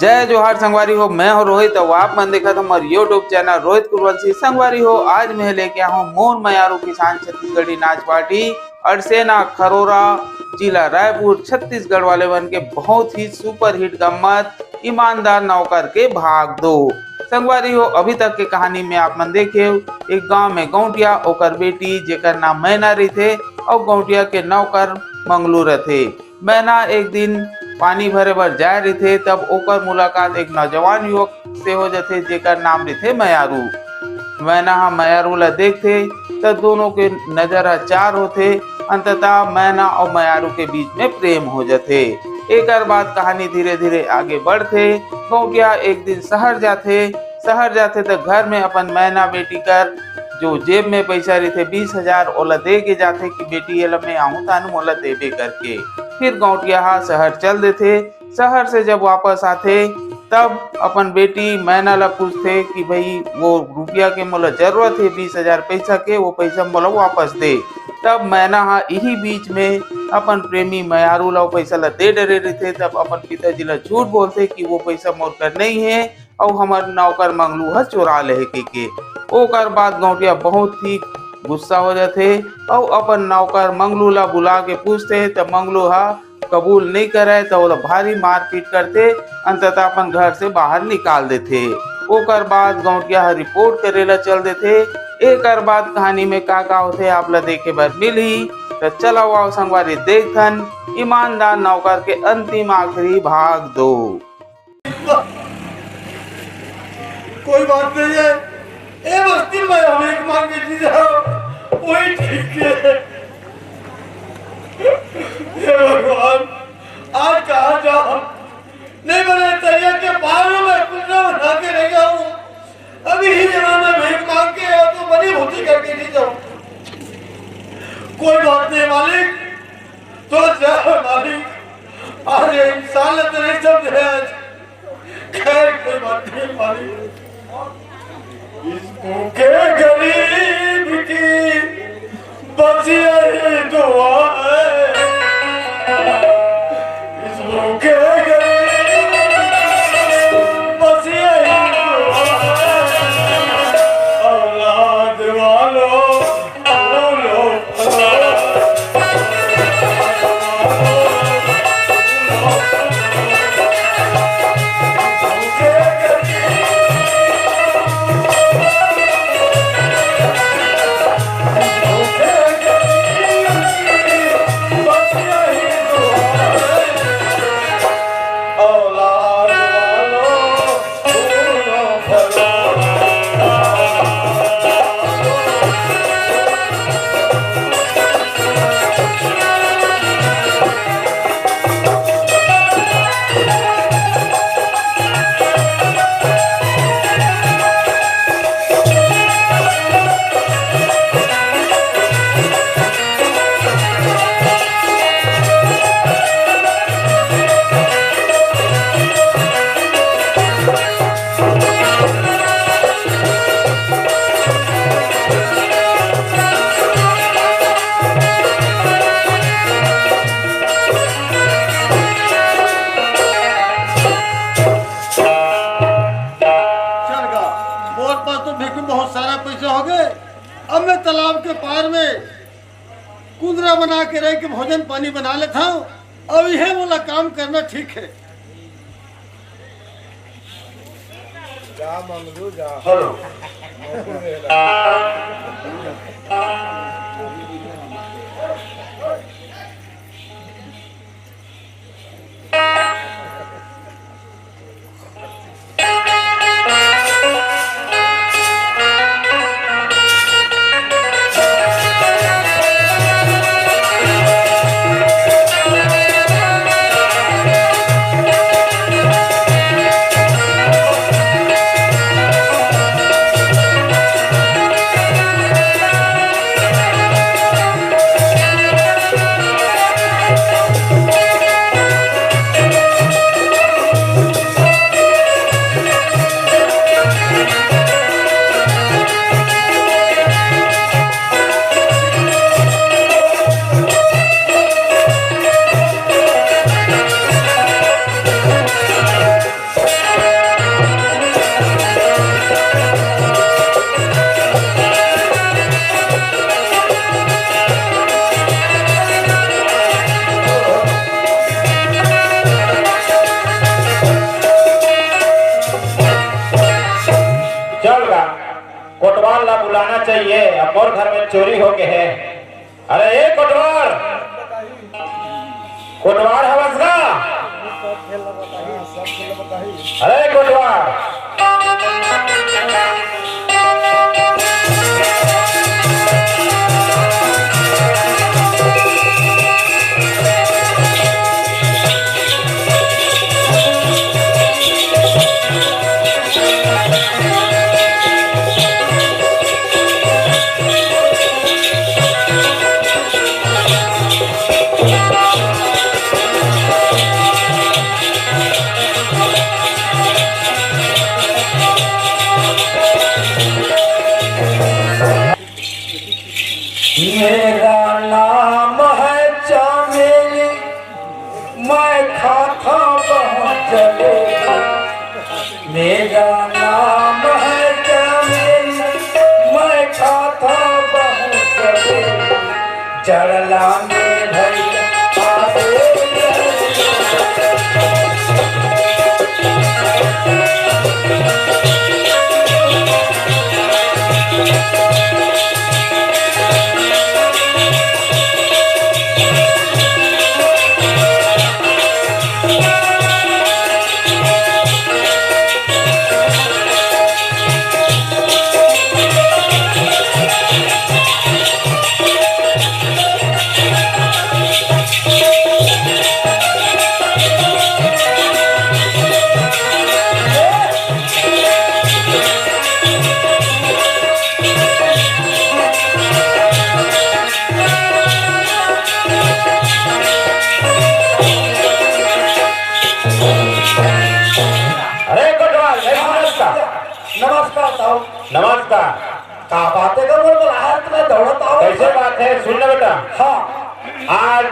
जय जोहार संगवारी हो। मैं हूं रोहित और आप मन देखा था हमारे यूट्यूब चैनल रोहित कुरवंशी। संगवारी हो, आज मैं लेके आया हूं मोन मयारू किसान छत्तीसगढ़ी नाच पार्टी अड़सेना खरोरा जिला रायपुर छत्तीसगढ़ वाले बन के बहुत ही सुपर हिट गम्मत ईमानदार नौकर के भाग दो। संगवारी हो, अभी तक के कहानी में आप मन देखे एक गांव में गौटिया ओकर बेटी जेकर नाम मैना रही थे और गौटिया के नौकर मंगलू रथे। मैना एक दिन पानी भरे बर जा रही थे, तब ओकर मुलाकात एक नौजवान युवक से हो जाते जेकर नाम रही मयारू। मैना मयारू ला देखते तब दोनों के नजर चार होते। अंततः मैना और मयारू के बीच में प्रेम हो जाते। एक बाद कहानी धीरे धीरे आगे बढ़ते। गौटिया एक दिन शहर जाते तो घर में अपन मैना बेटी कर जो जेब में पैसा रही थे 20,000 ओला दे के जाते कि बेटी एला मैं आऊँ तानु मोला देबे करके। फिर गौटिया शहर चल देते। शहर से जब वापस आते तब अपन बेटी मैना ला पूछते कि भाई वो रुपया के मोला जरूरत है 20,000 पैसा के, वो पैसा मोला वापस दे। तब मैना यही बीच में अपन प्रेमी मयारू ला पैसा ला दे डरे रहते। तब अपन पिताजी ला झूठ बोलते कि वो पैसा मोर कर नहीं है और हमार नौकर मंगलू चुरा ले के। ओकर बाद गौटिया बहुत ही गुस्सा हो जाते और अपन नौकर मंगलू ला बुला के पूछते तब मंगलू कबूल नहीं करे तो वो भारी मारपीट करते। अंततः अपन घर से बाहर निकाल देते। ओकर बाद गौटिया रिपोर्ट करेला चल देते। एक बाद कहानी में का होते आप ला देखे बर मिली। तो चला हुआ संगवारी देखन ईमानदार नौकर के अंतिम आखिरी भाग दो। कोई बात नहीं है, ए बस्ती में हम एक मांगे जी जाओ वही ठीक है। हे भगवान, आज कहाँ जाओ? नहीं बने तैयार के बालों में कुंडा बना के रह गया हूँ। अभी ही जमाना भीख मांग के और तो बनी भूती करके नहीं जाओ। कोई बात नहीं मालिक, तो जाओ मालिक। आज इंसान तेरे शब्द है आज। खैर कोई बात नहीं मालिक। इस भूखे गरीब की बस यही दुआ है। इस भूखे गरीब बस यही दुआ है। औलाद वालों बोलो तालाब के पार में कुंदरा बना के रह के भोजन पानी बना लेता हूँ। अब यह वाला काम करना ठीक है। जा मंगलू जा। बुलाना चाहिए, अब और घर में चोरी हो गए है। अरे ये कोटवार कोटवार हवस का, अरे कोटवार मेरा नाम है चमेली, मैं खाता बहुत चले। मेरा नाम है चमेली, मैं खाता बहुत चले। जड़ला में भैया नमस्कार साहब। नमस्कार। क्या बातें कर बोल रहा तुम्हें दौड़ता हो? कैसे बात है, सुन ले बेटा। हाँ आज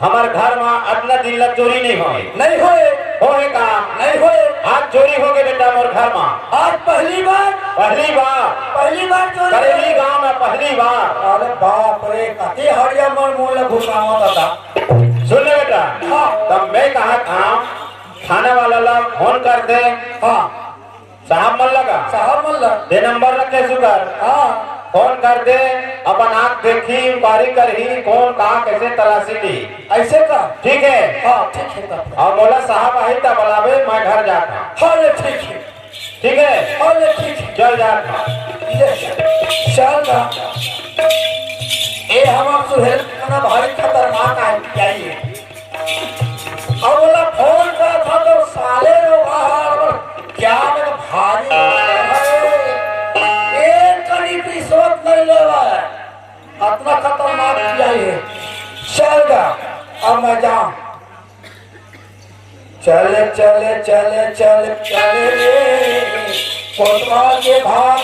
हमारे घर में अपना दिन लग चोरी नहीं हो नहीं होए का नहीं होए। आज चोरी हो गए बेटा मोर घर में। आज पहली बार चोरी करेली गांव में पहली बार। अरे बाप रे कति हरिया मन मूल घुसावा दादा। सुन ले बेटा। हाँ तब मैं कहा था थाने वाला लोग फोन कर दे। हाँ साहब मन लगा दे नंबर रखे सुगर। हाँ फोन कर दे, अपन आँख देखी बारी कर ही कौन कहा कैसे तलाशी ली। ऐसे का ठीक है। हाँ ठीक है तब। और बोला साहब आई तब बुलावे, मैं घर जाता। हाँ ठीक है ठीक है। हाँ ठीक है चल जाता। चल ना ये हमारा सुहेल खाना भारी खतरनाक है। और बोला फोन करा था तो साले क्या मेरा भारी एक कड़ी की सोच नहीं लेवा है, इतना खतरनाक किया है। चल अब मैं जाऊं। चले चले चले चले चले कोतवा के भाग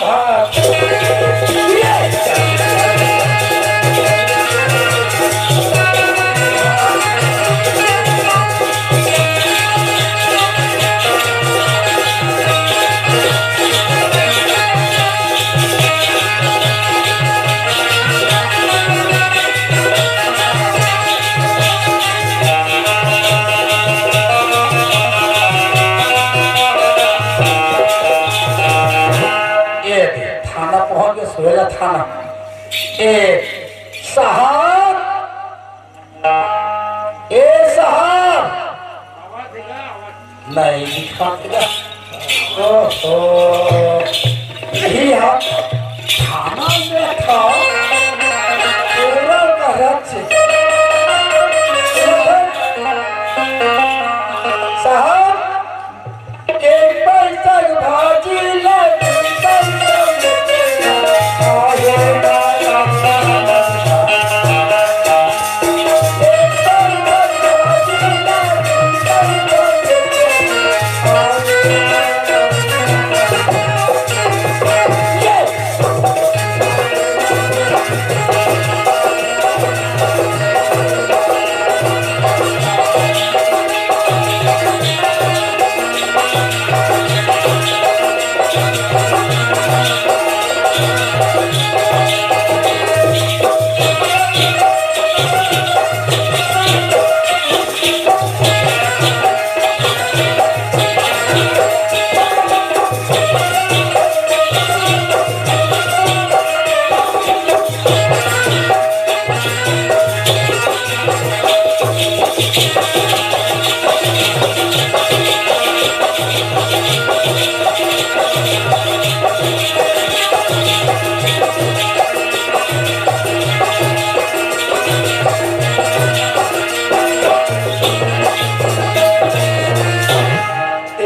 सुहेला थाना। ए साहब नहीं दिखा यही है थाना में था साहब एक पैसा भाजी ले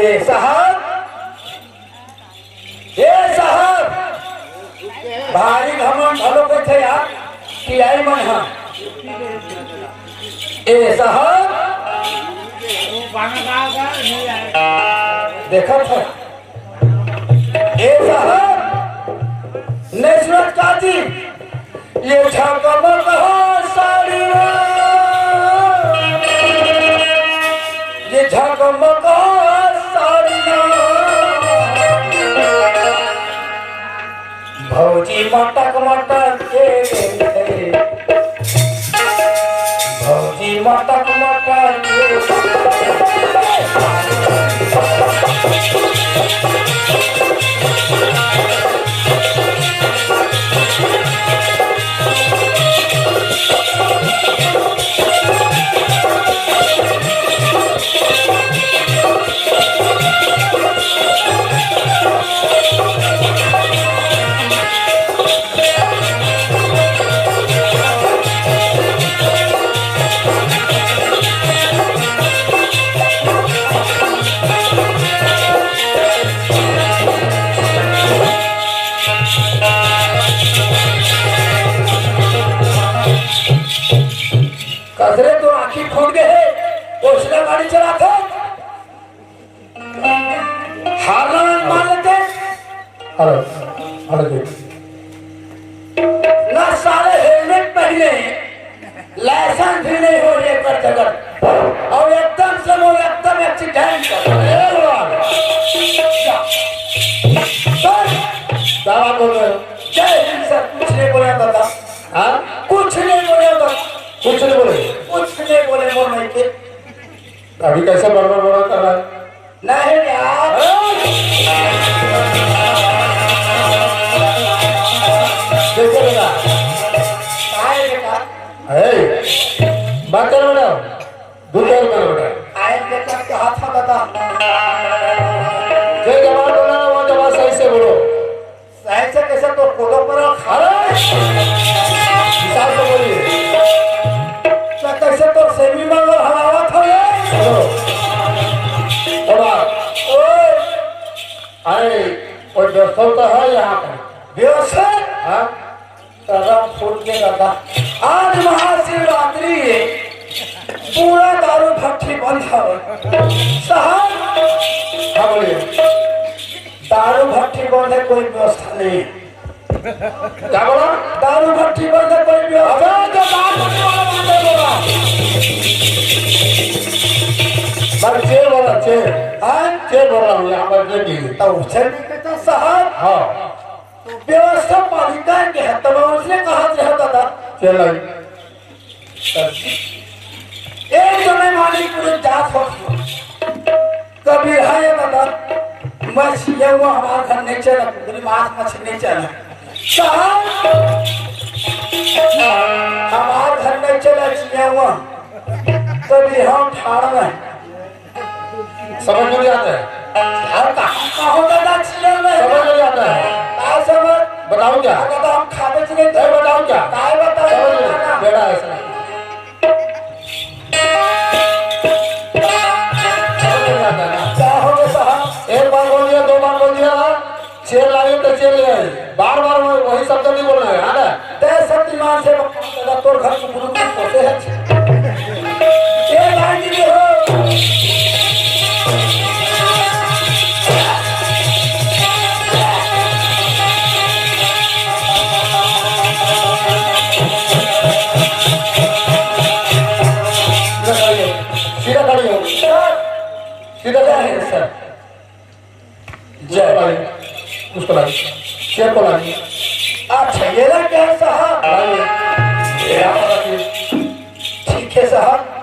ए साहब, ए साहब, भारी घमंड भलो के थे यार कि आई मन हां। ए साहब, देखा था ए साहब, नेशनल काजी ये झकमक कहा साड़ी ये झकमक कहा साड़ी भौजी मटक मटक के भौजी मटक मटक कचरे तो आखिर खोल गए है उसने गाड़ी चलाते हारना मान लेते अरे ना सारे हेलमेट पहने लाइसेंस भी नहीं हो रही कर जगह और एकदम से वो एकदम एक्सीडेंट दावा बोल रहे हो जय हिंद सर कुछ नहीं बोला था हाँ कुछ नहीं बोला था कुछ नहीं बोले कुछ नहीं बोले मोर नहीं के अभी कैसे बड़बड़ बड़ा कर रहा है नहीं यार देखो बेटा आए बेटा बात करो बेटा दूर करो बेटा आए बेटा के हाथ बता जो जवाब बोला वो जवाब सही से बोलो सही से कैसे तो कोदो पर खा हिसाब से बोलिए कैसे तो सेमी में हलावा था ये अरे कोई व्यवस्था तो है यहाँ पर व्यवस्था हाँ तरम फूट के लगा आज महाशिवरात्रि है पूरा दारू भट्टी बंद है साहब हाँ बोलिए दारू भट्टी बंद है कोई व्यवस्था नहीं क्या बोला दारू भट्टी बंद है कोई व्यवस्था चेर बोला चेर चेर बोल रहा हूँ यहाँ पर तो साहब हाँ व्यवस्था पालिका के है तब उसने कहा रहता था चल एक जने मालिक पूरे जात हो कभी है दादा मछली हुआ हमारा घर नहीं चला पूरी मांस मछली नहीं चला साहब हमारा घर नहीं चला चिया हुआ कभी हम ठाड़ में समझ नहीं आता है कहाँ होता था चिया में समझ नहीं आता है समझ बताओ क्या तो हम खाने से नहीं बताओ क्या बताओ बेड़ा ऐसा एक बार बोल दिया दो बार बोल दिया चेर लागे तो चेर ले बार बार वही शब्द नहीं बोलना है ना तय शक्तिमान से तोर घर को गुरु पोसे है ये लाइन जी हो सीधा खड़ी सर जय भाई उसको लाइए शेर को लाइए अच्छा ये ना क्या साहब ठीक है साहब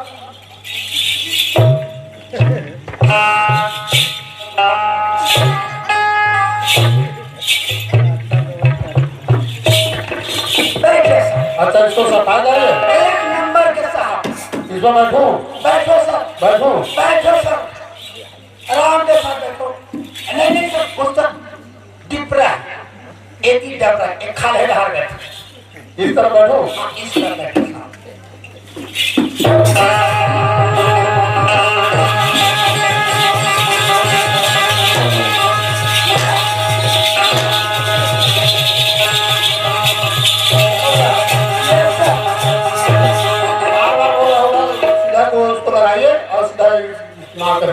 अच्छा इसको सफा जाए एक नंबर के साहब इसको बैठो बैठो सर बैठो बैठो सर आराम के साथ बैठो नहीं सर पुस्तक डिपरा एक ही डबरा एक खाले बाहर बैठो इस तरह बैठो इस तरह बैठो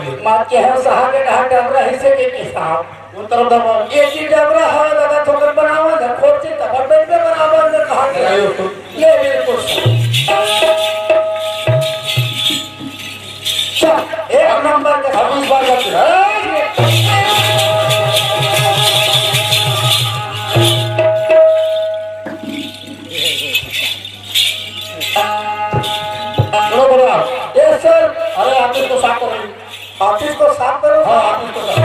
करिए मार के है साहब के कहा डबरा हिस्से के साहब उन तरफ दबा एक ही डबरा है दादा ठोकर बनावा घर खोल से तब बेड पे बराबर ने कहा लगाइए उसको ये बिल्कुल एक नंबर के अब इस बार करते बोलो बोलो आप। ये सर अरे आप इसको साफ करो ऑफिस को साफ करो हाँ आप इसको साफ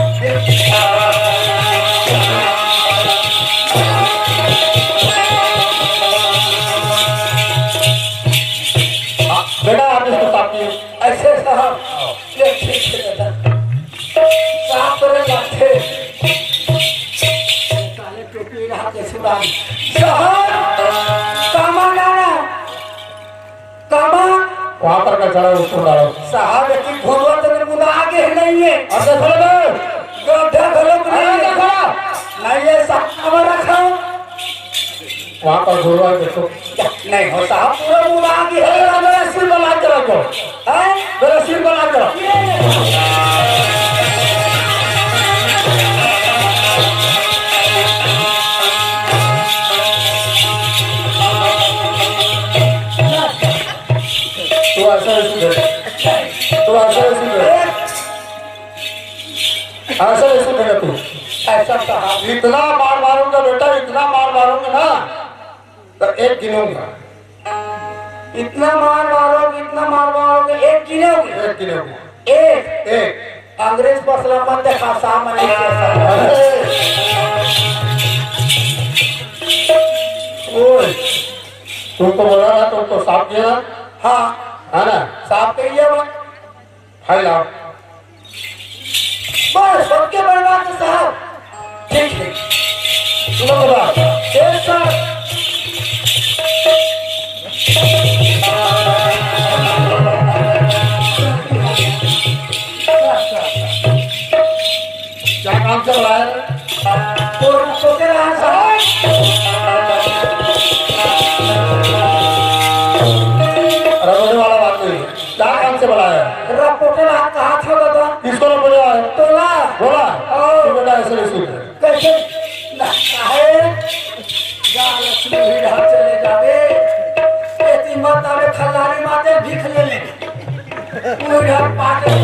बेटा आप इसको साफ कीजिए ऐसे साहब ये ठीक है दादा साफ करे जाते काले टोपी रहा के सुनाम साहब कामाना कामा वहां पर का चढ़ा उसको डालो साहब की घोड़वा तो मुदा आगे नहीं है अब देखो ले गड्ढा गलो नहीं है साहब कामा रखा वहां पर गुरुआ देखो नहीं हो साहब पूरा मुदा आगे है मेरा सिर बना के रखो हैं मेरा सिर बना के रखो तो ऐसा ऐसे तो ऐसा ऐसे करेगा तू ऐसा साहब इतना मार मारूंगा बेटा इतना मार मारूंगा ना तो एक गिनूंगा इतना मार मारोगे एक गिनोगे एक गिनूंगा एक एक अंग्रेज पसला मत देखा सामने ओए तुमको बोला ना तुमको साफ किया ना हाँ है ना साफ करिए फाइल आओ बस सबके बर्बाद साहब ठीक है सुनो बोला एक साहब क्या काम चल रहा है पूरा सोचे रहा साहब रगड़ने वाला बात नहीं क्या काम से बुलाया है रपोटे रहा कहा था दादा किसको ना बोला है तोला बोला और तू बेटा ऐसे नहीं सुन कैसे ना है लक्ष्मी भी रहा चले जावे एती मत आवे खलारी माते भीख ले ले पूरा पाटे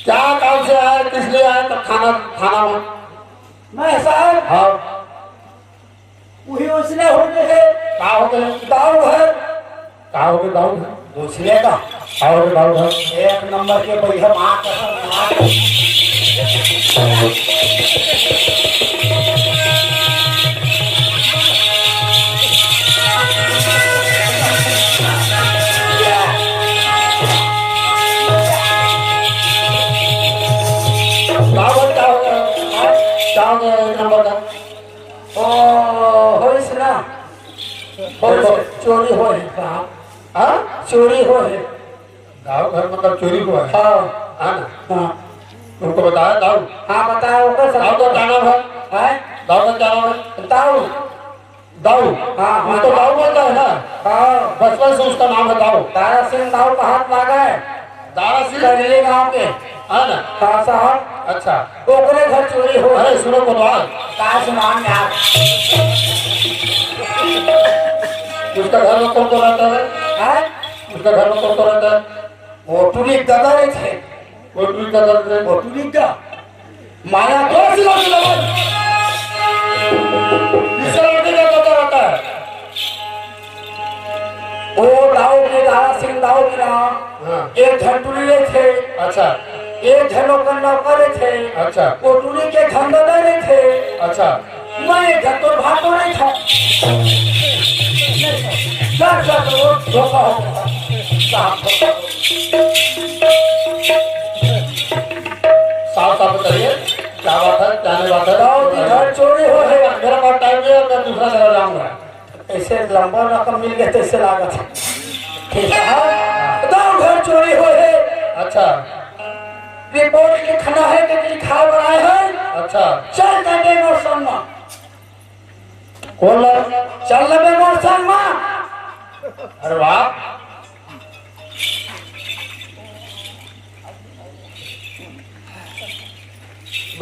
क्या काम से आया किस लिए आया तब खाना खाना में मैं साहब हाँ वही उसने हो गए क्या हो गए गाँव घर क्या हो गए गाँव में उसने का क्या हो गए गाँव में एक नंबर के भैया माँ कसम गाँव में क्या हो गया क्या हो गया एक नंबर का ओ होइस ना होइस चोरी हो है साहब हाँ चोरी हो है गाँव घर मतलब चोरी हुआ है हाँ हाँ ना हाँ तुमको बताया दाऊ हाँ बताओ ओकर दाऊ का क्या नाम है है दाऊ का क्या नाम है बताओ दाऊ हाँ, उसको दाऊ बोलता है ना हाँ बचपन से उसका नाम है दाऊ तारा सिंह दाऊ का हाथ लगा है दारा सिंह करेले गांव के है ना हाँ साहब अच्छा ओकरे घर चोरी हो अरे सुनो कोतवाल का सुनाम में आप उसका घर में कौन कौन रहता है है उसका घर में कौन कौन रहता है वो टूरी दादा रहे थे वो टूरी का दर्द है वो टूरी का माया ओ, के सिला, सिला, सिला। इसका लड़के का पता रहता है वो दाऊ के दारा सिंह दाऊ के ना हाँ एक झंटुरी रहे थे अच्छा एक झनोकर नौकर थे अच्छा वो टूरी के धंधा रहे थे अच्छा मैं धतुर भाटो नहीं था सर सर वो धोखा हो गया साहब साफ साफ बताइए क्या बात है क्या नहीं बात है दाऊ की घर चोरी हो है मेरा पास टाइम है मैं दूसरा जगह जाऊंगा ऐसे लंबा रकम मिल गया तो ऐसे लागत है ठीक है दाऊ घर चोरी हो है अच्छा रिपोर्ट लिखना है कि लिखा बनाए है अच्छा चल जाते मौसम में कौन लोग चल लगे मौसम में अरे वाह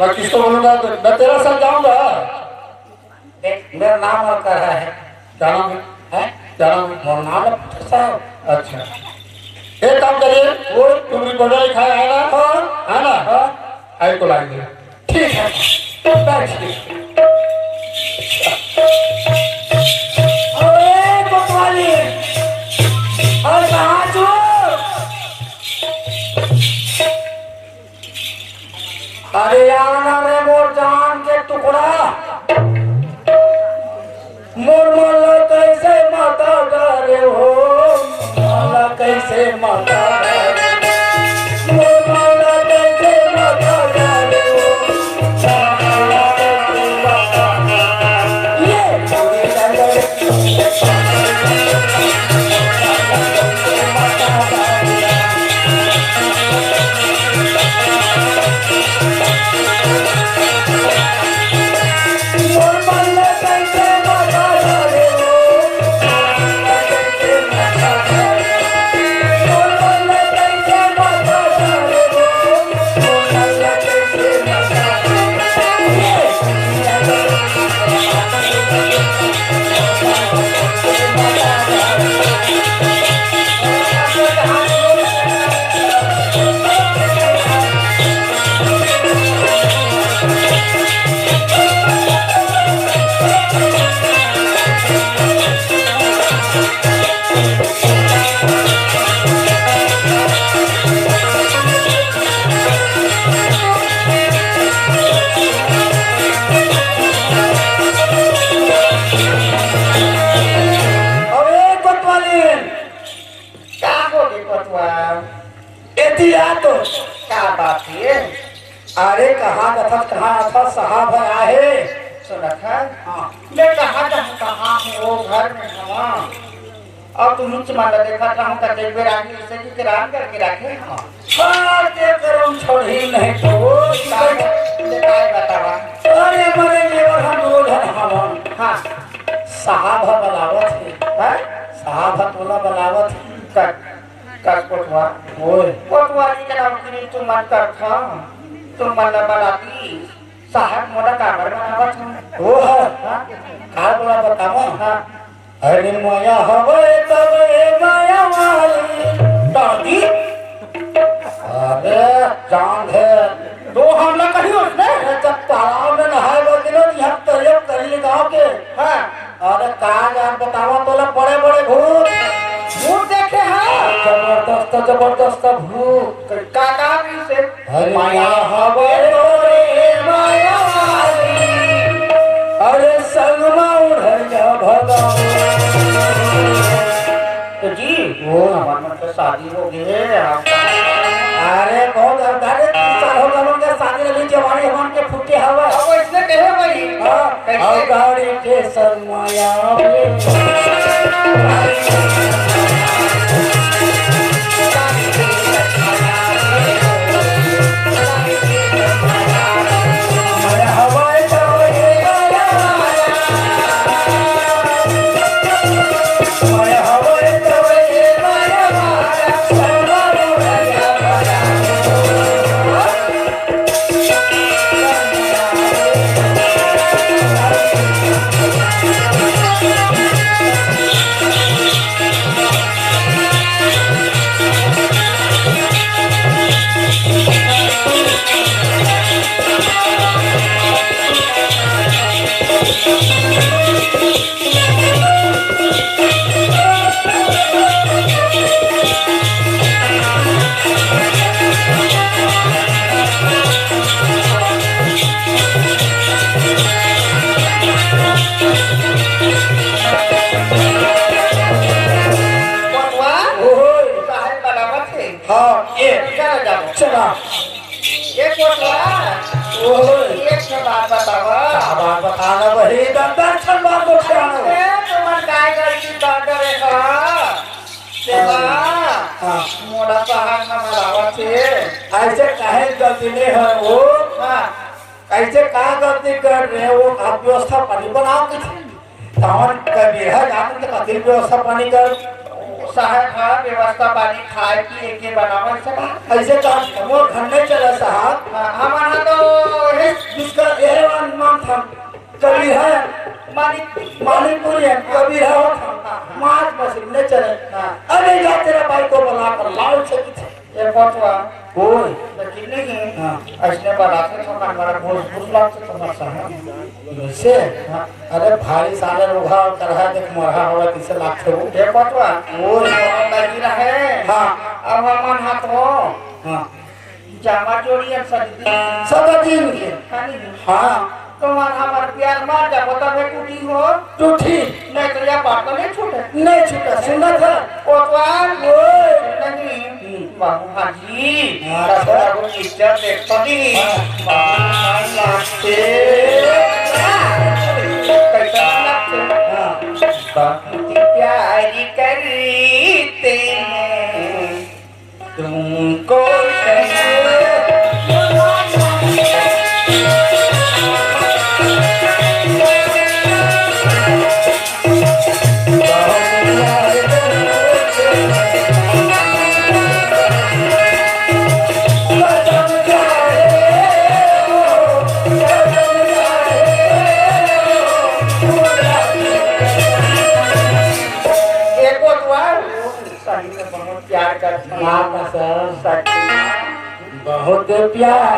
मैं किसको बोलूंगा? मैं तेरा साथ जाऊंगा। देख मेरा नाम और कर रहा है। क्या नाम है? क्या नाम है? मोर नाम है पुत्र साहब। अच्छा एक काम करिए, वो तुम रिकॉर्डर लिखाया है ना? हाँ है ना? हाँ आई को लाएंगे। ठीक है बैठिए। अरे कोतवाली और कहाँ तू? अरे आना रे मोर जान के टुकड़ा, मोर माला कैसे माता डरे हो, माला कैसे माता डरे, मोर माला कैसे माता डरे हो, माला कैसे माता डरे। ये पूरी अरे कहाँ गथत कहाँ था साहब है आहे सुनत है? हाँ मैं कहाँ हूँ वो घर में हवा और तुम नीचे माला देखा रहूँ का देख बेर आगे इसे की किरान करके रखे। हाँ हाँ के करूँ छोड़ ही नहीं तो वो काय बतावा। अरे मरे लेवर हम रोज हवा। हाँ साहब बलावत है साहब तोला बलावत है कर कोटवा ओए कोटवा जी का नाम की तुम मन कर था तुम मन बनाती साहब मोड़ा काबर बनावत हूँ। वो है काल बोला बतावा। हाँ अरे माया हवे तब माया वाली दादी। अरे जान है दो हमला कही उसने जब तालाब में नहाए वो दिनों यहाँ तरियब करी गाँव के। हाँ अरे कहा जान बतावा तो बड़े बड़े भूत भूत देखे हैं जबरदस्त भूत काका भी से माया हवे माया वाली अरे संगमा उड़ैया भगा। तो जी वो हमारे तो शादी हो गई है। अरे बहुत अरे 3 साल हो गए उनके शादी वाली जवानी हम के फुटे हवा। अब इसने कहे भाई और गाड़ी के सरमाया चला एक बात बतावा बताना वही दर्शन बात तुम्हार काय करती डॉक्टर है का मोड़ा पहाड़ में मरावा थे ऐसे काहे गलती नहीं है वो ऐसे कहा गलती कर रहे वो आप व्यवस्था पानी बनाओ कौन कबीर है जाकर के कथी व्यवस्था पानी कर साहब व्यवस्था पानी खाए पिए के बनावे सका ऐसे काम वो घर में चला साहब हमारा तो कभी है मालिकपुर है कभी है मार्च मशीन ने चले अरे जा तेरा भाई को बुला कर लाओ से ये पहुंचवा कोई लेकिन नहीं ऐसने पर आते तो हमारा भोजपुर लाग से समस्या है वैसे अरे भाई साले उघा कर है देख मरहा होगा किसे लाग से ये पहुंचवा कोई लगी रहे हां अब मन हाथ हो हां जामा जोड़िए सदीन के हां तुम्हारा हमार प्यार मार जा बता में टूटी हो टूटी नहीं तो या बात नहीं छूटे सुना था कोतवाल नहीं बाबू हाजी थोड़ा को पिक्चर देखता नहीं बाबू लगते कैसा लगते बाबू प्यारी करते हैं तुमको बहुत प्यार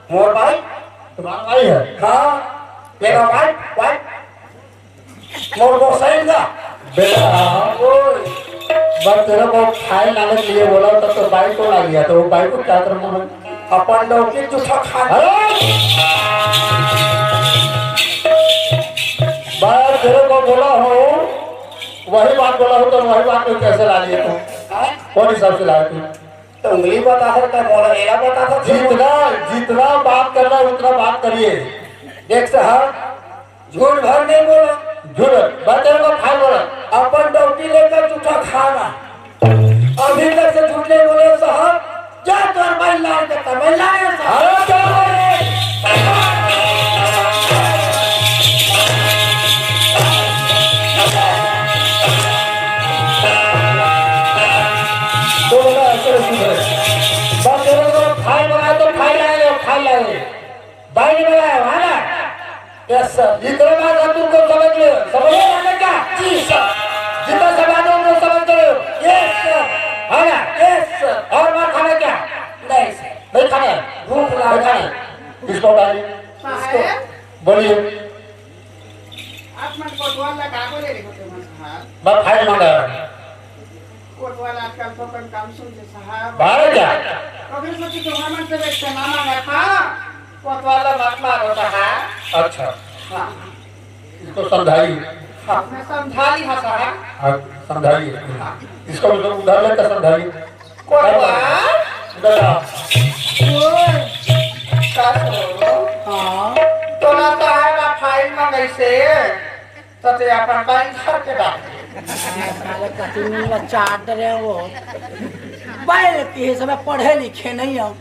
मोर भाई तुम्हारा भाई है हाँ मेरा भाई मोर को सही ना बेटा बस तेरे को खाए लाने के लिए बोला तो बाइक को ला लिया तो वो बाइक को क्या करना है अपन लोग की जूठा खा बात तेरे को बोला हो वही बात बोला हो तो वही बात को कैसे ला लिए तुम कौन हिसाब से लाए तुम तो उंगली बता है तो बोला एला बता था जितना जितना बात करना उतना बात करिए। देख साहब झूठ भर नहीं बोला झूठ बच्चे को फाइल बोला। अपन डॉक्टी लेकर झूठा खाना अभी तक से झूठ नहीं बोले साहब। जा तोर भाई लाल देता मैं लाए साहब। अरे क्या बोले? तो बोला ऐसे सुधरे। बस तेरे को फाइल बनाया तो फाइल आएगा फाइल लाएंगे। भाई ने बनाया वहाँ ना। Yes sir. जितने बार हम तुमको समझ ले समझ ले क्या? जी सर। जितना समझ उनको समझ लो। Yes sir. है ना? Yes sir. और बात खाना क्या? नहीं सर नहीं खाना है? भूख नहीं लगा खाना है? किसको डाली? बोलिए। आप मन कोतवाल लगा बोले रे कोतवाल साहब। मैं फाइल मांगा है। कोतवाल आजकल तो अपन काम सुनते साहब। बाहर क्या? तो फिर सोची तो हम से बेचते ना मांगा था। कोतवाल मत मारो साहब। अच्छा हाँ इसको समझाइए। मैं समझा ली हाँ साहब। हाँ समझाइए। इसको उधर लेकर समझाइए। कोतवाल उधर आओ। हाँ तो ना साहब आप फाइल मंगाई से तो ते अपन बैंक घर के डाल। काले कटिंग चाट रहे वो बैल की समय पढ़े लिखे नहीं हम।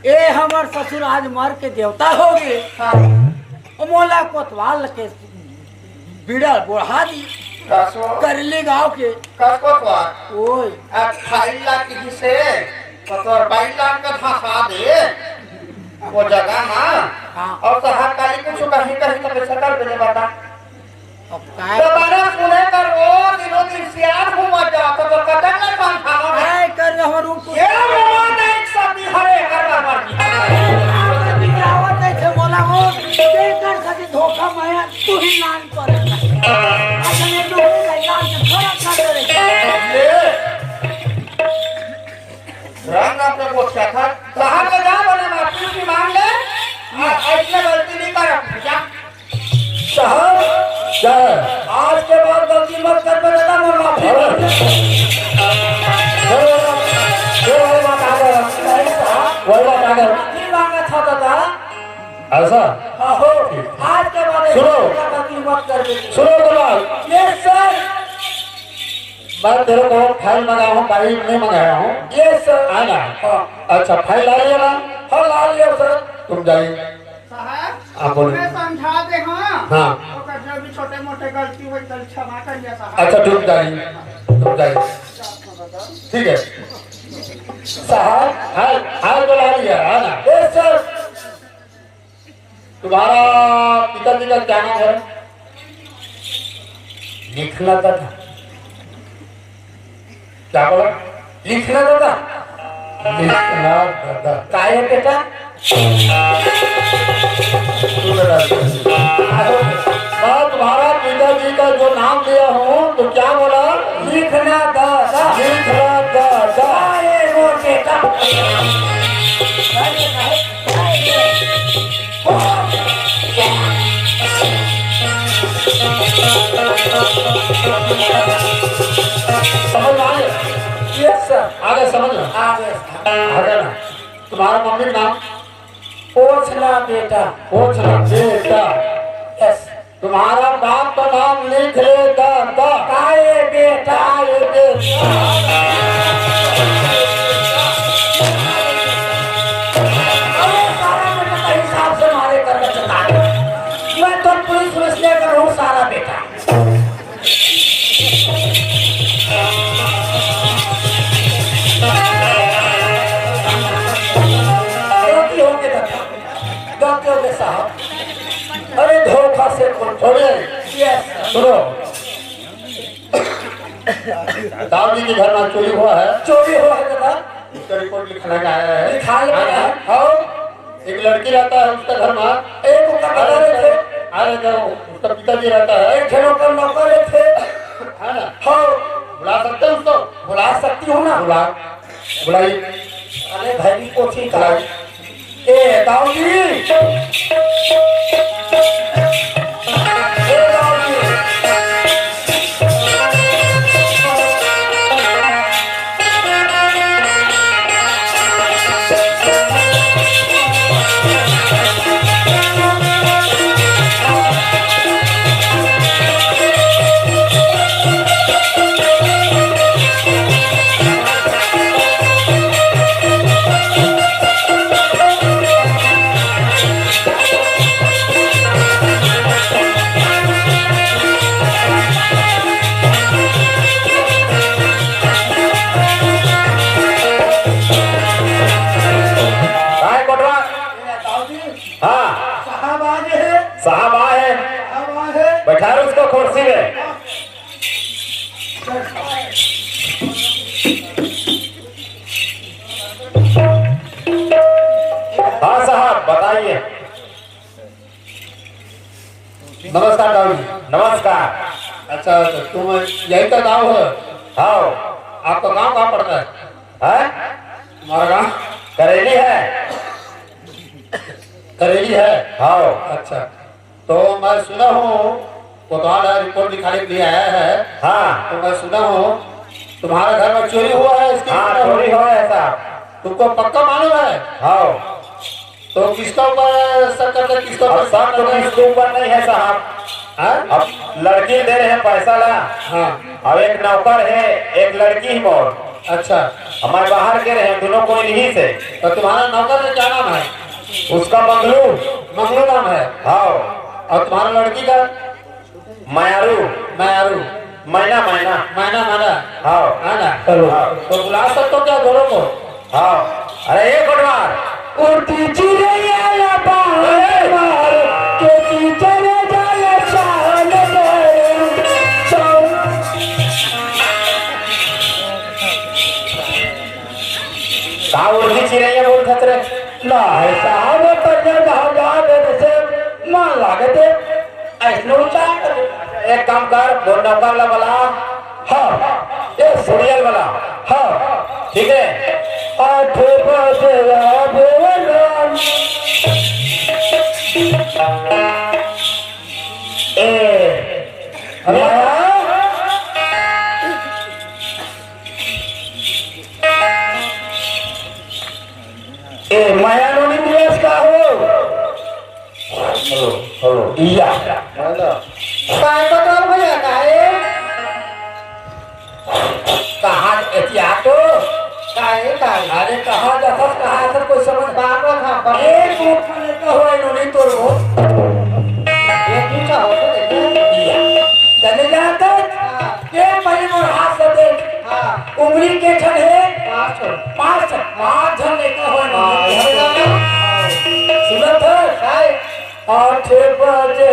ए हमार ससुर आज मर के देवता हो गए। हाँ मोला कोतवाल के बिड़ल बढ़ा दी कसो करली गांव के कस कोतवाल ओए अब फाइल ला की से तो तोर बाइक ला का धसा दे वो जगह ना। हाँ। और साहब काली कुछ कहीं कहीं तो पैसा कर देने बता। अब काय दोबारा सुने कर वो दिनों दिन सियार घूम जा तो कटक ना पान खाओ। काय कर हमर रूम को ये मेहमान एक साथी हरे करना पड़ी। आवत है से बोला हो बेकर खातिर धोखा माया तू ही नान पर अच्छा मैं तो लान के थोड़ा खा रे। रंग अपने को क्या था साहब का जा बने माफी की मांग ले। ऐसे गलती नहीं कर जा साहब क्या है? आज के बाद गलती मत कर बेटा मैं माफी नहीं साहब वही बात आ गया। माफी मांगा था दादा। ऐसा आहो आज के बाद ऐसी सुनो। गलती मत कर बेटा। सुनो कमाल। Yes sir. मैं तेरे को फाइल मंगाया हूँ फाइल नहीं मंगाया हूँ। Yes sir. है ना? हाँ अच्छा फाइल ला लिया ना? हाँ ला लिया सर। तुम जाइए। साहब आप बोलो। मैं समझा दे हाँ। हाँ। तो जो भी छोटे मोटे गलती हुई तो क्षमा कर दिया साहब। अच्छा तुम जाइए तुम जाइए ठीक है। साहब हाल हाल तो ला लिया है ना? Yes sir. तुम्हारा पिताजी का क्या नाम है? लिखना दादा। क्या बोला? लिखना दादा। लिखना दादा। काय है बेटा? मैं तुम्हारा पिताजी का जो नाम लिया हूँ तो क्या बोला? लिखना दादा। लिखना दादा। काय वो बेटा? समझ में आए? Yes sir. आगे समझ में आगे आगे ना? तुम्हारा मम्मी का नाम? पूछना बेटा। पूछना बेटा। यस। तुम्हारा बाप का नाम लिख ले दादा। काय बेटा? काय बेटा। अरे सारा बेटा का हिसाब से मारे करना चाहता है। मैं तो पुलिस लेकर हूँ सारा बेटा। गलती हो गई दादा। गलती हो गई साहब। अरे धोखा से कौन छोड़िए। यस सुनो दादी के घर में चोरी हुआ है। चोरी हुआ है दादा। उसका रिपोर्ट लिखना का है। लिखा लिया है। और एक लड़की रहता है उसका घर में। एक को कटा रहे थे। अरे जो उसका पिताजी रहता है एक खेलों का नौकर थे। है ना? हाँ बुला सकते हैं उसको? बुला सकती हूँ ना। बुलाइए। अरे भाई को ठीक है। बुलाइए। ए दाऊदी। ए दाऊदी। नमस्कार दाऊ जी। नमस्कार। अच्छा तो तुम यही का गाँव है? हाँ। आपका गाँव कहाँ पड़ता है? है? तुम्हारा गाँव करेली है। करेली है? हाँ। अच्छा तो मैं सुना हूँ कोतवाल रिपोर्ट दिखाने के लिए आया है। हाँ। तो मैं सुना हूँ तुम्हारे घर में चोरी हुआ है। इसकी हाँ चोरी हो ऐसा। तुमको पक्का मालूम है? हाँ। तो किसका ऊपर शक करते, किसका अब ऊपर सब तो इसके ऊपर नहीं है साहब। हाँ? अब लड़की दे रहे हैं पैसा ला। हाँ। अब एक नौकर है एक लड़की ही मोर। अच्छा हमारे बाहर के रहे दोनों को इन्हीं से। तो तुम्हारा नौकर का क्या नाम है? उसका बंगलू। मंगलू नाम है। हाँ। और तुम्हारा लड़की का? मायारू। मायारू। मैना मैना। मैना मैना हाँ। है ना? चलो। हाँ। तो बुला सकते हो क्या दोनों को? हाँ। अरे एक बार उड़ती चिड़िया बाहर मार के कीचड़ जाल चाल गए चौक कहा उर्दी चिड़ैया बोल खतरे। लाए साहब पर धागा मेरे से मान लागते ऐसनो चाल एक काम कर दो नौकर ला वाला। हाँ ये सीरियल वाला। हाँ ठीक है। आठ बजे बेवलान ए माया नोनी दिवस का हो हेलो हेलो। या काय बदल भैया काय कहाँ एतिया तो काय काय अरे कहाँ दफत कहाँ सर कोई समझ बाबा खा एक मुठ खाने का हो नोनी तोड़ हो ये पूछा हो तो देखो चले जाता के महीने में हाथ से देख हां उंगली के छन है पांच पांच जन लेकर हो हां सुनत है काय 8 बजे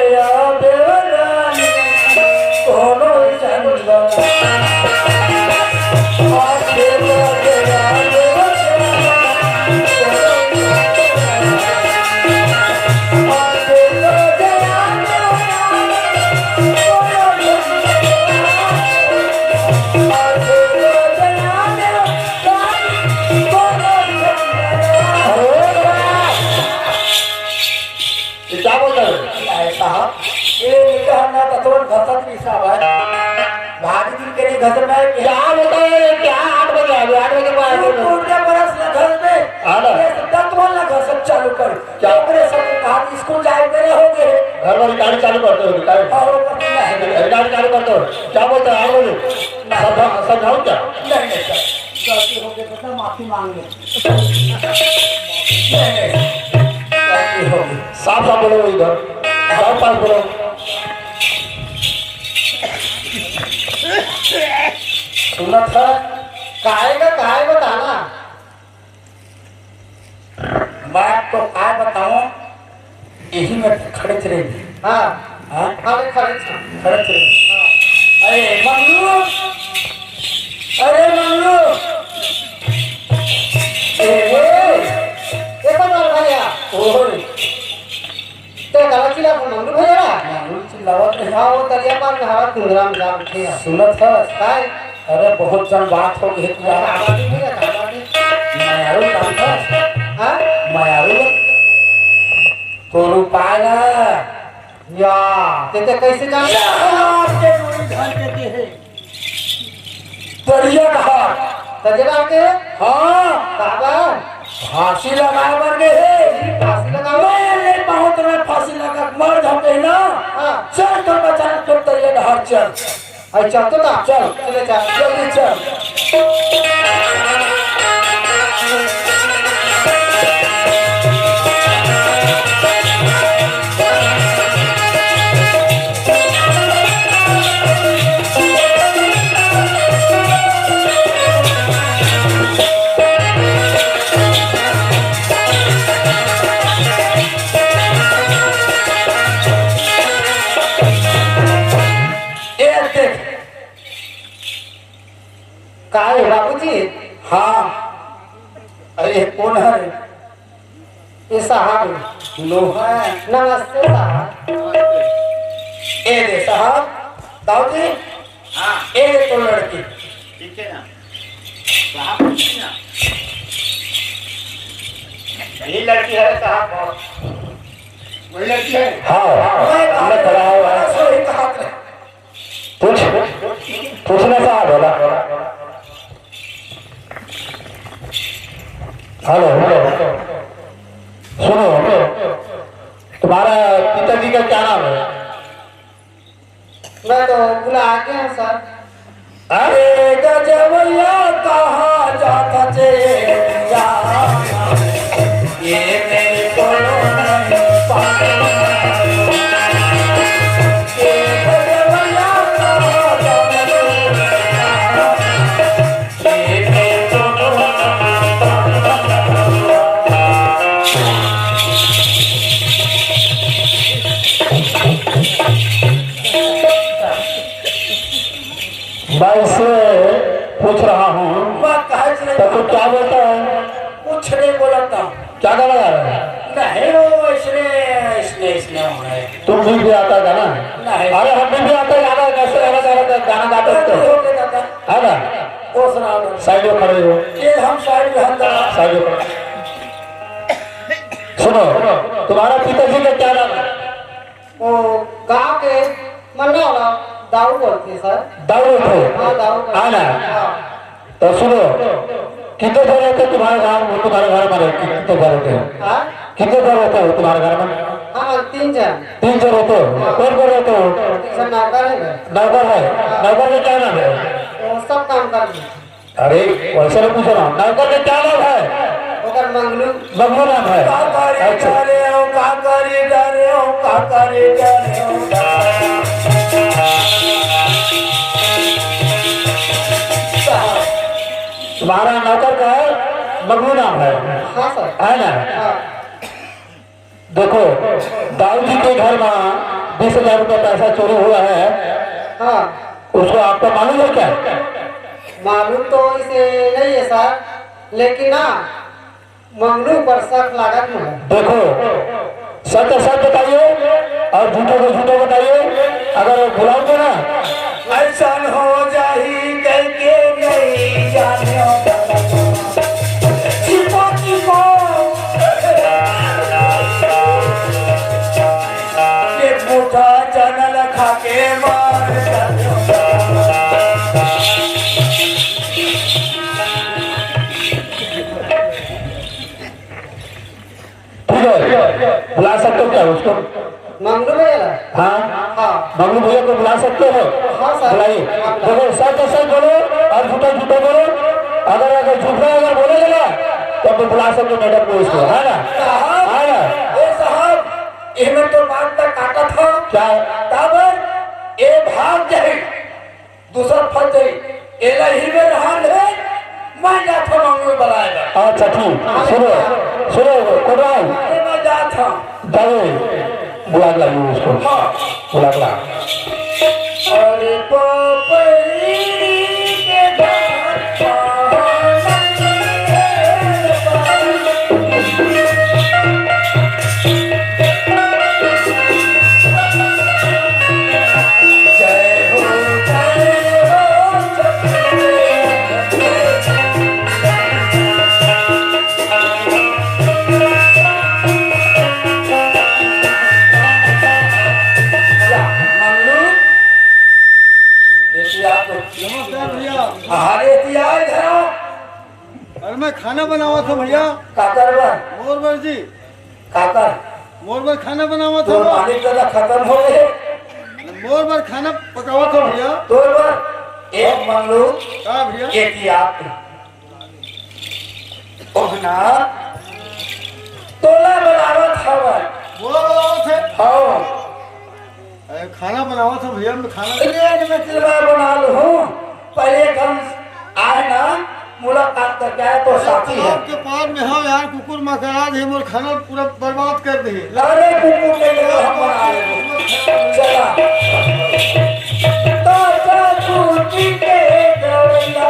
बेवलान कोनो चंदा 8 बजे क्या बोलता है? साहब ये निकालना तो थोड़ा घसत भी साहब है भारी दिन के लिए घसत में क्या बोलता है? क्या 8 बजे आ गया? 8 बजे को आया तो पूरे बरस न घर में हाँ ना। ये दत्त वाला घसत चालू कर क्या करे सब कहा स्कूल जाए मेरे हो गए घर वाली गाड़ी चालू करते हो गाड़ी और वो पता नहीं गाड़ी चालू करते हो। क्या बोलता है? 8 बजे समझाओ क्या? नहीं नहीं सर गलती हो गई तो माफी मांग ले गलती हो गई साफ साफ बोलो इधर साफ पास बोलो। सुनत है काय का काय बताना मैं तो काय बताऊं यही में खड़े थे हां हाँ अरे खड़े खड़े थे अरे मंगलू ये बदल भैया ओए ते गलत चिल्ला मंगलू भैया मंगलू चिल्लावत है हां वो दरिया पार में हवा कुंदरा में जा उठे सुनत है काय अरे बहुत जन बात हो गई तुझा आवाज भैया आवाज मायारू काम था हां मायारू तो रुपाया या ते कैसे जान आपके नूरी धन के है दरिया कहा तजरा के हाँ बाबा फांसी लगाए मर गए फांसी लगाओ मैं नहीं बहुत में फांसी लगा मर जाते ना हां चल तो बचा तो दरिया ढार चल अच्छा तो ता चल चले जा जल्दी चल ये देख काय बाबूजी हाँ अरे कौन है ये साहब लोहा नमस्ते साहब ए दे साहब दाऊ जी हाँ ए दे तो लड़की ठीक है ना साहब पूछिए ना यही लड़की है साहब वही लड़की है मैं खड़ा हुआ सही कहा पूछना साहब बोला हेलो सुनो तुम्हारा पिताजी का क्या नाम है? मैं तो बुला के हूँ सर। अरे गजबैया कहा जाता चेया ये मेरे कोलों नहीं पाते ये गजबैया कहा जाता चेया ये मेरे कोलों नहीं मैं इससे पूछ रहा हूँ तो तू क्या बोलता है? कुछ नहीं बोलता। क्या गाना गा रहा है? नहीं वो इसने तुम भी आता था ना? नहीं। अरे हम भी आता गाना कैसे गाना गाते है ना? वो सुना साइड में खड़े हो ये हम साइड में सुनो तुम्हारा पिताजी का क्या नाम है? वो गाँव के मरने वाला दाऊ बोलते सर। दाऊ थे हाँ दाऊ आना तो सुनो कितने घर रहते तुम्हारे घर तुम्हारे घर में कितने घर रहते हो? हाँ कितने घर रहते हो तुम्हारे घर में? हाँ 3 जन। 3 जन रहते हो। कौन कौन रहते हो? 3 जन नौकर है। नौकर है। नौकर का क्या नाम है? वो सब काम कर रहे। अरे वैसे नहीं पूछ रहा हूँ नौकर का क्या नाम है? ओकर मंगलू बबलू नाम है। अच्छा तुम्हारा नौकर का है बबलू नाम है हाँ सर। है ना? हाँ देखो दाऊ जी के घर में 20,000 रुपया पैसा चोरी हुआ है हाँ उसको आपको मालूम है क्या? मालूम तो इसे नहीं है सर लेकिन ना मंगलू पर शक लागत में है। देखो सत्य सत्य बताइए और झूठे को झूठे बताइए। अगर बुलाओगे ना ऐसा हो जाही करके नहीं जाने चिपो चिपो ये मुठा चनल खा के मार बुला सकते हो क्या उसको? मंगलू भैया हाँ हाँ मंगलू भैया को बुला सकते हो? हाँ सर। बुलाइए। देखो सच सच बोलो और झूठा झूठा बोलो। अगर झूठा अगर बोलेगा ना तो आप बुला सकते हो मैडम को उसको है ना? है ना? साहब इनमें तो बात का काटा था क्या? तब ये भाग जाए दूसरा फल जाए एला ही में रहा है मैं जा था मंगलू बुलाएगा। अच्छा ठीक सुनो सुनो कोडाल मैं जा था जाओ बुला लाइए उसको। हाँ बुला ला। अरे पापड़ी के अरे मैं खाना बनावा था भैया। काकर मोरबर जी काकर मोरबर खाना बनावा तो था। मालिक दादा खत्म हो गए मोरबर खाना पकावा था भैया। तो एक मंगलू हाँ भैया एक आप ओहना तोला बनावत हवन वो थे हाँ खाना बनावा था भैया। मैं खाना एक मैं चिलवा बना लूँ पहले हम आए ना मुलाकात करके आए तो साथी है आपके पार में हाँ यार कुकुर मकरा दे मोर खाना पूरा बर्बाद कर दे। लारे कुकुर के लिए हम बना रहे चला तो छूटी के गया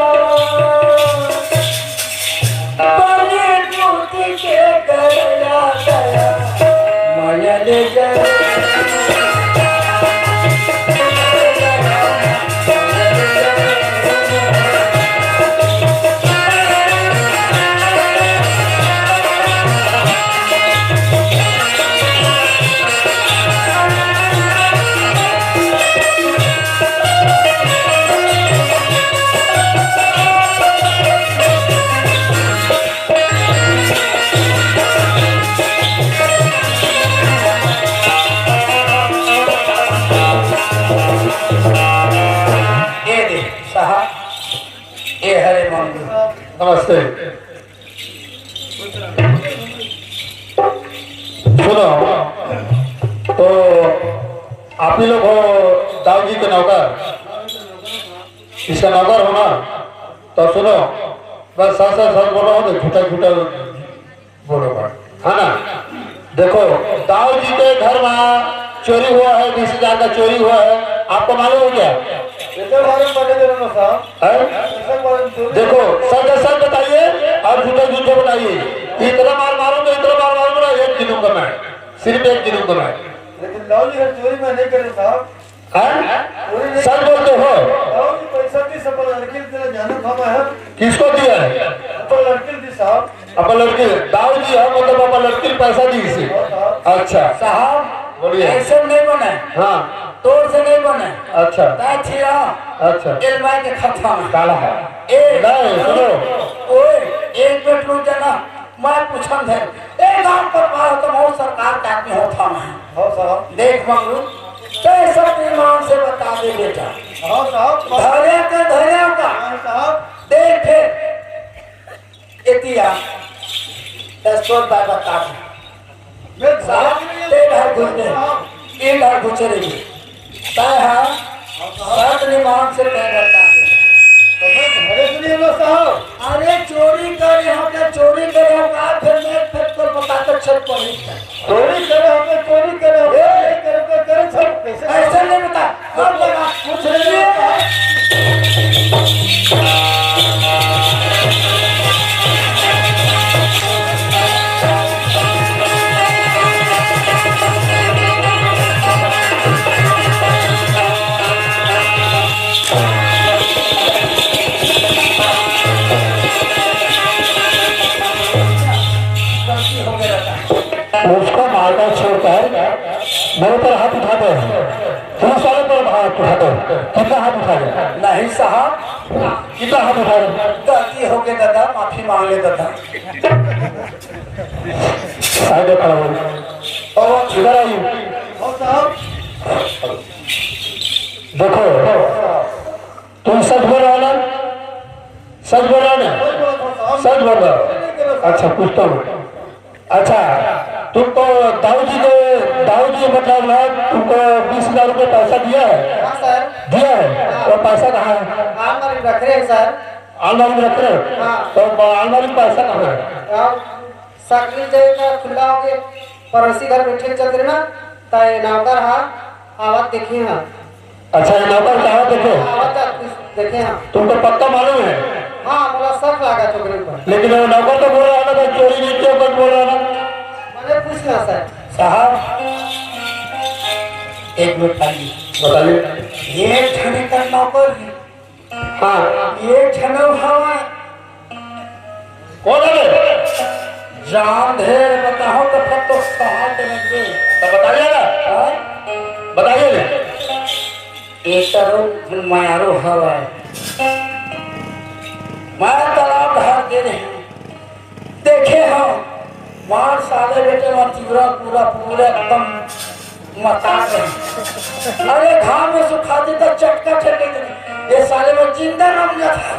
बने छूटी के गया माया ले गया नमस्ते। सुनो, तो आप ही लोग हो दाऊ जी के नौकर, इसका नौकर हो ना? तो सुनो, बस सच सच सच बोलो, तो झूठा झूठा बोलो, है ना? देखो, दाऊ जी के घर में चोरी हुआ है, 20,000 का चोरी हुआ है, आपको मालूम हो क्या? देखो, सच बताइए और झूठे बताइए। इतना मार मारूंगा, इतना मार मारूंगा, एक गिनूंगा मैं, सिर्फ एक गिनूंगा मैं। लेकिन दाऊ जी चोरी में नहीं करे साहब। सच बोलते हो? दाऊ जी पैसा की सब लड़की तेरा जानत हम है। किसको दिया है? तो लड़की दी साहब। अपन लड़की दाऊ जी है, मतलब अपन लड़की पैसा दी इसे। अच्छा साहब बोलिए। ऐसे नहीं बने, हाँ तोड़ से नहीं बने। अच्छा अच्छा एलवाई के खत्म काला है। नहीं सुनो, ओए एक मिनट रुक जाना, मैं पूछन है एक गांव पर पास तो बहुत सरकार का आदमी होता मैं। हाँ साहब। देख मंगू कैसा ईमान से बता दे बेटा। हाँ साहब। धैर्य का हाँ साहब। देख इतिया 10 बार बता दे मैं साहब तेल हर घुसने इन हर घुसरेगी ताय हाँ सात निमान से तय बता दे। तो मैं घरे सुनिए लो साहब। अरे चोरी कर हमने चोरी करे होगा फिर मैं फिर तो बताते चल पड़ी चोरी करे हमने चोरी करे सब कैसे ऐसे नहीं बता अब लगा पूछ रही है। उसको मारना छोड़कर मेरे पर हाथ उठाते हैं, पुलिस वाले पर हाथ उठाते हैं। कितना हाथ उठा रहे? नहीं साहब कितना हाथ उठा रहे? गलती हो गई दादा माफी मांग ले दादा। साइड खड़ा हो और इधर आइए। हाँ साहब। देखो तुम सच बोल रहे हो ना? सच बोल रहे हो ना? सच बोल रहे हो? अच्छा पूछता हूँ। अच्छा तुमको दाऊ जी मतलब ना तुमको 20,000 रुपये पैसा दिया है? हाँ सर। दिया है? और पैसा कहाँ है? अलमारी में रख रहे हैं सर। अलमारी में रख रहे हो? हाँ। तो अलमारी में पैसा कहाँ है? सकली जगह खुला हो गए पड़ोसी घर बैठे चल रहे ना ताए नौकर हाँ आवाज देखिए हाँ। अच्छा ये नौकर कहाँ देखे? आवाज देखे हाँ। तुमको पक्का मालूम है? हाँ बोला सब लगा चौकड़ी पर। लेकिन वो नौकर तो बोल रहा है ना भाई चोरी नहीं किया, बोल रहा है ना? मैंने पूछना सर। साहब एक मिनट आइए बताइए। ये छने का नौकर है। हाँ ये छनो हवा कौन है? जान ढेर बताओ तो फिर तो सहाय देंगे। तो बताइए ना, बताइए ना। एक तरह मायारो हवा मैं तालाब भर दे रहे हैं। देखे हम मार साले बेटे पूरा पूरा पूरा एकदम मता रहे। अरे घाम में सुखा देता चटका ठेके ये साले में जिंदा रह गया था।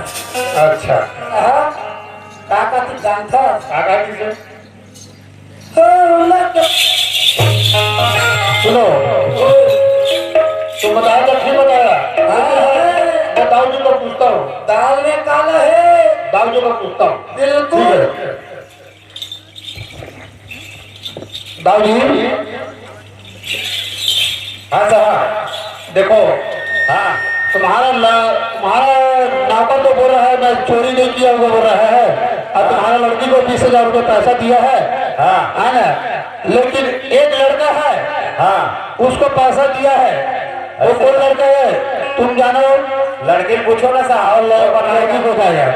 अच्छा काका तू जानता काका जी से सुनो, तुम बताया तो ठीक बताया। मैं दाऊ जी को पूछता हूँ। दाल में काला है। दाऊ जी को पूछता हूँ। बिल्कुल दाऊ जी। हाँ साहब देखो, हाँ तुम्हारा नौकर तो बोल रहा है मैं चोरी नहीं किया हुआ बोल रहा है, और तुम्हारा लड़की को 20,000 रुपये पैसा दिया है। हाँ है ना? लेकिन एक लड़का है, हाँ उसको पैसा दिया है। वो कौन लड़का है तुम जानो? लड़की पूछो ना साहब। लड़की को बताएगा।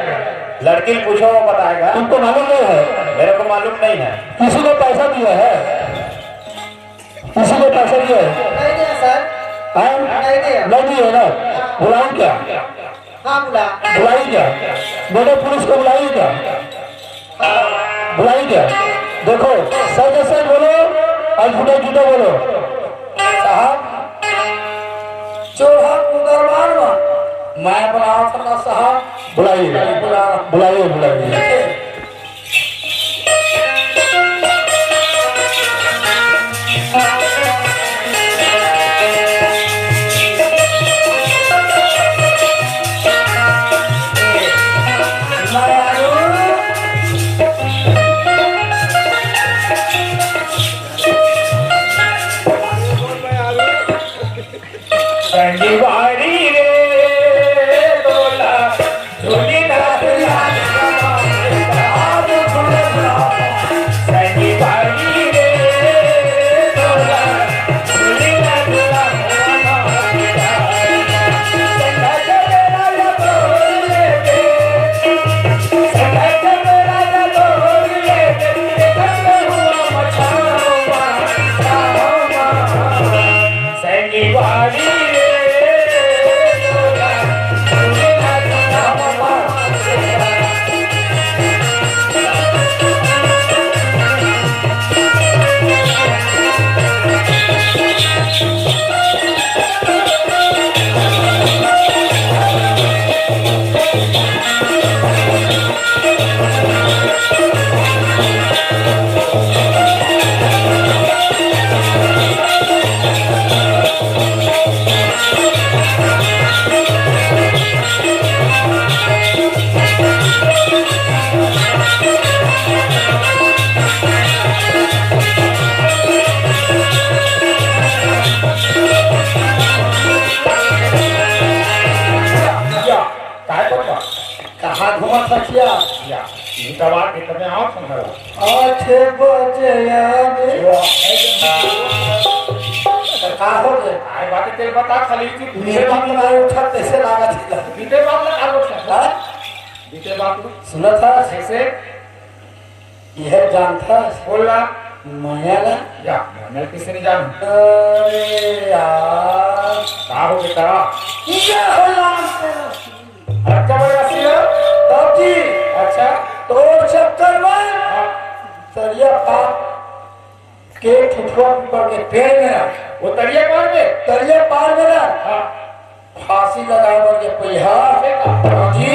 लड़की पूछो वो बताएगा। तुमको मालूम नहीं है? मेरे को मालूम नहीं है। किसी को पैसा दिया है? किसी को पैसा दिया है? नहीं दिया सर। हाँ? नहीं दिया। नहीं दिया ना? बुलाऊं क्या? हाँ बुला। बुलाई क्या? मेरे पुलिस को बुलाई क्या? बुलाई क्या? देखो सच सच बोलो और झूठे झूठे बोलो। साहब चोहा को दरबार में मैं बुलाओ सरदार साहब। बुलाइए बुलाइए बुलाइए। संजीवारी रे तोला झूली डालिया आज झूलना। संजीवारी रे तोला झूली डालिया संघर्ष मेरा तोड़ लेके संघर्ष मेरा तोड़ लेके करते हुआ मचाऊंगा संजीवारी कहाँ घुमा सकिया या दवा के तने आओ संभला 8 बजे आवे का हो गए आई बात तेरे बता खाली तू मेरे बात ना उठा कैसे लागा थी बीते बात ना आगो था बीते बात सुना था कैसे यह जानता बोला मायाला या मैं किसी नहीं जानू अरे यार का हो बेटा क्या होला अच्छा बड़ा सिया तब जी अच्छा तो चक्कर में तरिया पार के ठुठुआ पड़ के पेड़ में वो तरिया पार में ना हाँ फांसी लगा के पहिया जी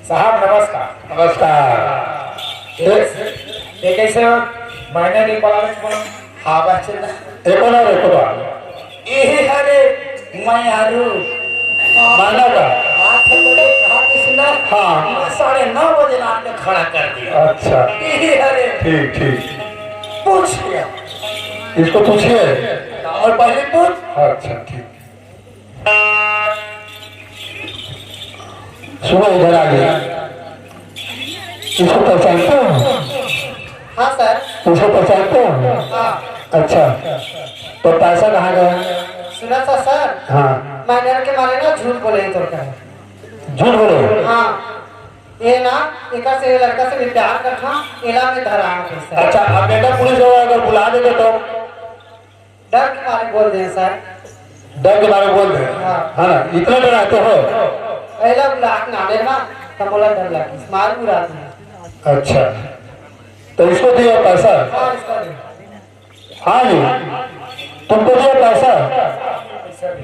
साहब नमस्कार नमस्कार ये कैसे हो महीने नहीं पड़ा हाँ बच्चे ना यही हरे मैं आलू माना का 8 बजे कहा किसने हाँ 9:30 बजे नाम ने खड़ा कर दिया अच्छा यही हरे ठीक ठीक पूछ लिया इसको पूछिए और पहले पूछ अच्छा ठीक सुनो इधर आ गया इसको पहचानते हो हाँ सर इसको पहचानते हो हाँ अच्छा तो पैसा कहाँ गया सुना था सर हाँ मैंने के मारे ना झूठ बोले तो क्या झूठ बोले हाँ ये ना एक से लड़का से प्यार करना इला में धरा अच्छा अब बेटा पुलिस अगर बुला देंगे तो डर के मारे बोल दें सर डर के मारे बोल दें हाँ ना इतना डराते हो पहला ब्लॉक नाले ना तमोला डर लगी मार पूरा अच्छा तो इसको दिया पैसा हाँ जी तुमको दिया पैसा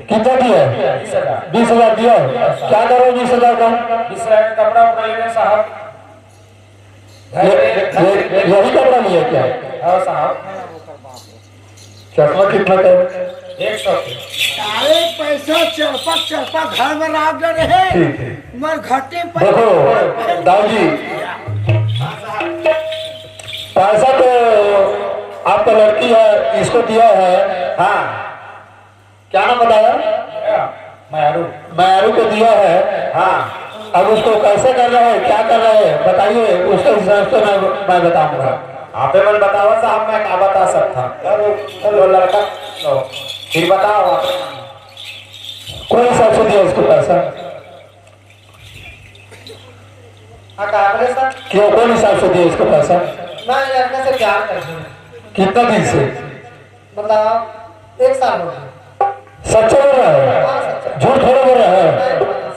कितना दिया 20,000 दिया क्या करो 20,000 का 20,000 कपड़ा उपड़ा लेने साहब यही कपड़ा लिया क्या हाँ साहब चश्मा कितना का 100 अरे पैसा चरपक घर में राग रहे मर घटे देखो दाऊ जी पैसा तो आपका लड़की है इसको दिया है हाँ क्या नाम बताया मैरू को दिया है हाँ अब उसको कैसे कर रहे हैं, क्या कर रहे हैं, बताइए, उसके हिसाब से मैं बताऊंगा। आप मन बताओ साहब, मैं क्या बता सकता। वो लड़का फिर बताओ आप। कोई हिसाब से दिया उसको पैसा? हाँ कहा बोले सर, क्यों, कौन हिसाब से दिया उसको पैसा? मैं लड़के से प्यार करती हूँ। कितना दिन से? मतलब 1 साल हो गया। सच्चा बोल रहा है, झूठ थोड़ा बोल रहा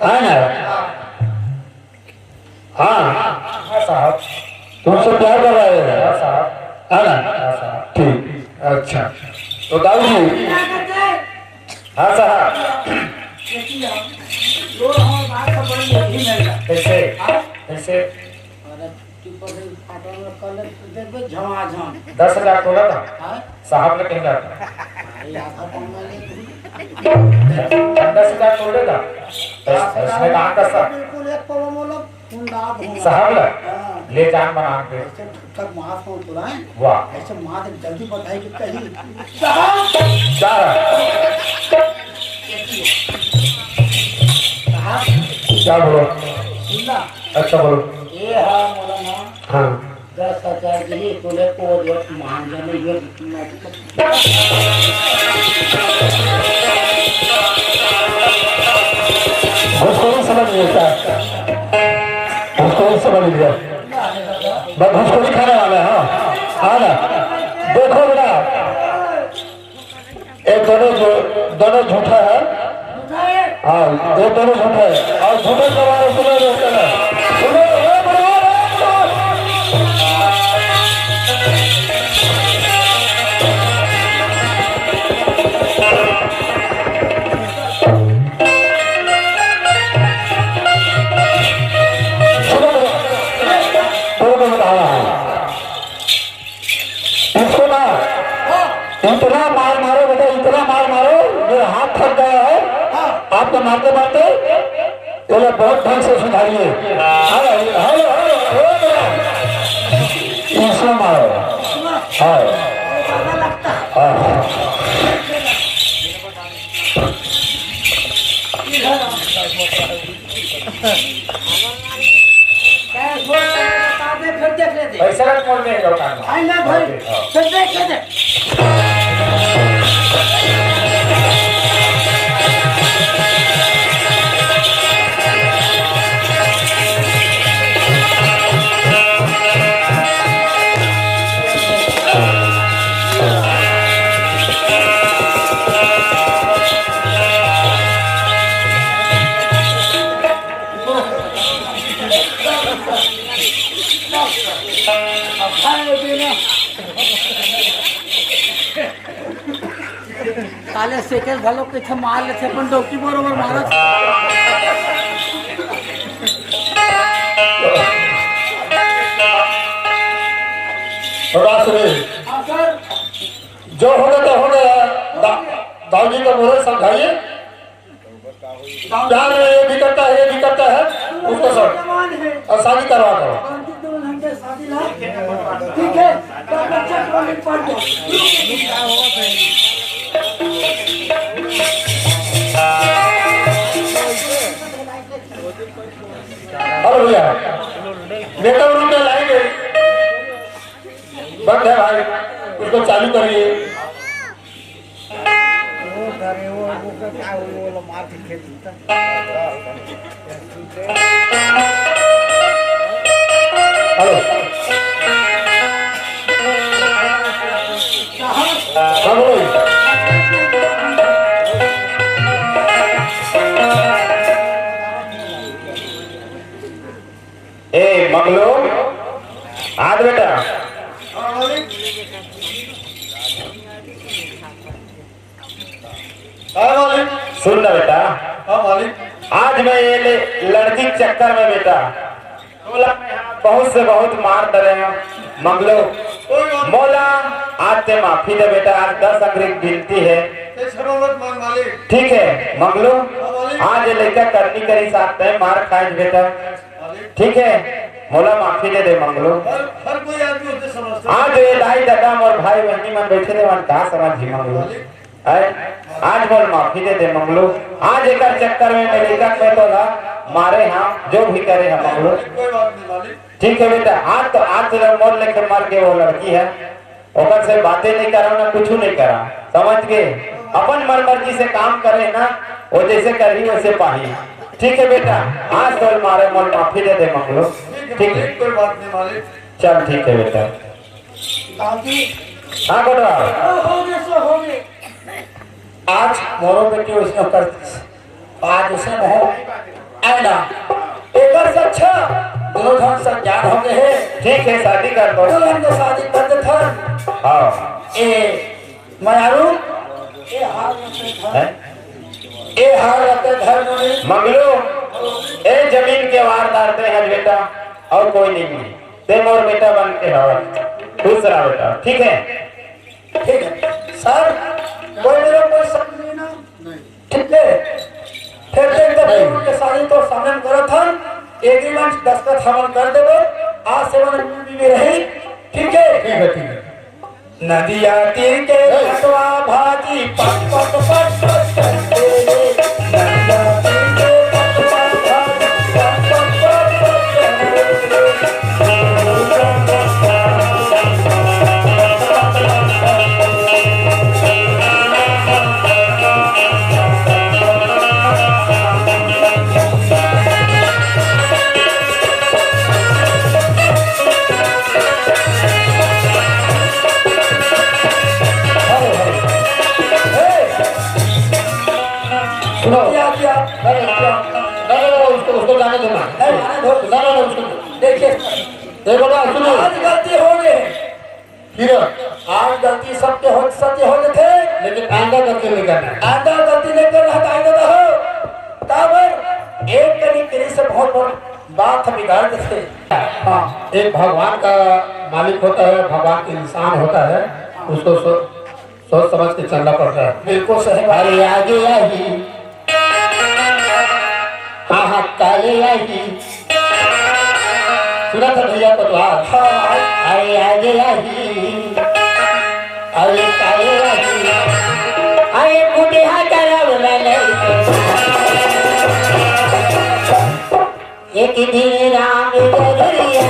है ना? हाँ साहब, तुमसे प्यार कर रहे हैं साहब, है ना? ठीक, अच्छा। तो दाऊ जी, हाँ साहब, कैसे कैसे? झमाझम 10,000 तोला था साहब ने कहीं था। 10,000 तोले था इसने कहा था साहब। बिल्कुल एक पवा मोला साहब ले जान बना के तक माफ हो तो रहा है। वाह, ऐसे माँ ने जल्दी बताई कि कहीं क्या क्या बोलो? अच्छा बोलो। ये हाँ मौलाना हाँ 10,000 दिए तोले को जो मान जाने ये घुसखोरी समझ लिया, घुसखोरी समझ लिया, बस घुसखोरी खाने वाले हैं। हाँ ना, देखो बेटा, एक दोनों झूठा है। हाँ, ये दोनों झूठा है और झूठे सवाल सुनो सुनो। इसको ना इतना मार मारो बेटा, इतना मार मारो, मेरा हाथ थक गया है आपको मारते मारते। चलो बहुत ढंग से सुधारिए, इसमें मारो। फिर देख लेते पैसा का कौन नहीं दुकान आई ना भाई, फिर देख लेते। काले सेकंड घालो के मार लेते पण डोकी बरोबर मारत। हाँ सर, जो होने तो होने, दाऊजी को बोले समझाइए, प्यार में ये भी करता है, ये भी करता है, उसको सब और शादी करवा दो। ठीक है, तो बच्चा कॉलेज पढ़ दो। अरे भैया मेकअप रूम में लाएंगे, बंद है भाई, उसको चालू करिए। हेलो हाँ बोलो। ए मंगलो, आज बेटा सुन ना बेटा, आज मैं ये लड़की के चक्कर में बेटा बहुत से बहुत मार डरे हैं। मंगलो मौला आज ते माफी दे बेटा, आज 10 अंग्रेज गिनती है। ठीक है मंगलो, आज ये लड़का करनी करी साथ में मार खाए बेटा। ठीक है मौला माफी दे मंगलो। हर कोई आदमी उसे समझता है। आज ये दाई दादा और भाई बहनी मन बैठे थे मन कहा समझी मंगलो। आज बोल माफी दे दे मंगलू। आज एक चक्कर में मेरे तक में तो ना मारे हाँ जो भी करे हम मंगलू। कोई बात नहीं मालिक। ठीक है बेटा, आज तेरा मोर लेकर मार के वो लड़की है ओकर से बातें नहीं करा ना कुछ नहीं करा, समझ के अपन मन मर्जी से काम करे ना, वो जैसे करी वैसे पाही। ठीक है बेटा, आज तो मारे मोर माफी दे दे मंगलू। ठीक है कोई बात नहीं मालिक। चल ठीक है बेटा। हाँ बेटा हो गए सो हो गए। आज मोरो बेटी उसने कर आज उसे मोह आना एक से अच्छा दोनों ढंग से ज्ञान हो गए हैं। ठीक है शादी कर दो। दुल्हन को शादी कर दे था। हाँ ए मयारू ए हार रखते घर में मंगलू ए जमीन के वार डालते हैं बेटा और कोई नहीं, ते मोर बेटा बन के रहो, खुश रहो बेटा। ठीक है ठीक है सर, कोई मेरा कोई समझ नहीं ना। ठीक है फिर देख के शादी तो सामने करा था, एग्रीमेंट दस्तखत हम कर देबो, आज से मन में रही। ठीक है ठीक है ठीक है। नदिया तीर के पटवा भाजी पट पट पट पट करते नदिया तीर के पटवा भाजी पट पट पट उसको जाने दो ना। देखिए देखो ना सुनो आज गलती हो गई फिर आज गलती सबके हो सत्य हो थे, लेकिन आंदा करके नहीं करना। आधा गलती नहीं करना था, आधा रहो तब एक करी तेरी से बहुत बड़ी बात बिगाड़ देते। हाँ एक भगवान का मालिक होता है, भगवान के इंसान होता है, उसको सोच समझ के चलना पड़ता है। बिल्कुल सही बात। अरे आगे आई हाँ हाँ काले आई सुना था भैया पटवार। अरे आगे आई अरे काले आई अरे बुढ़िया तरफ एक दिन राम दरिया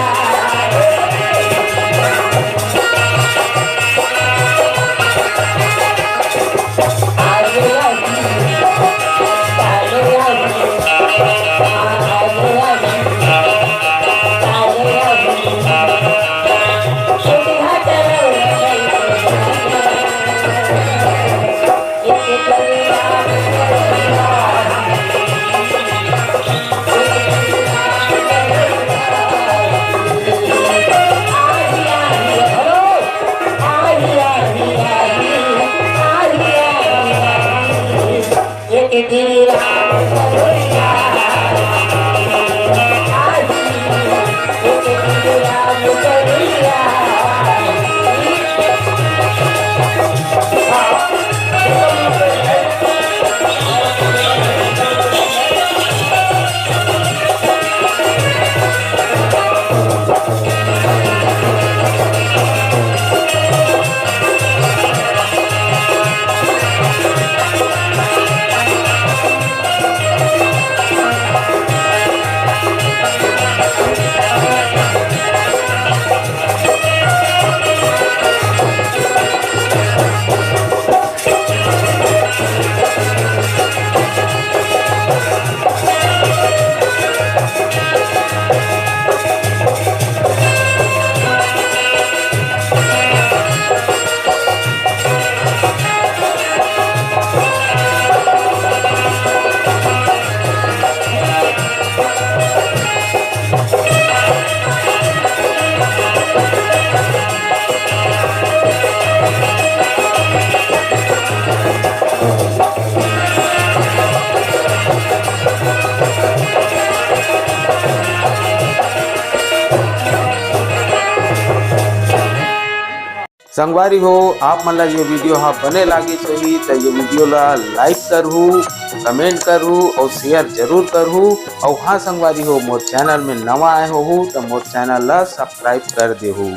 संगवारी हो आप मन ला ये वीडियो हाँ बने लागी सही तो ये वीडियो ला लाइक करहू, कमेंट करहू और शेयर जरूर करहू। और हाँ संगवारी हो मोर चैनल में नवा आए हो तो मोर चैनल ला सब्सक्राइब कर देहू।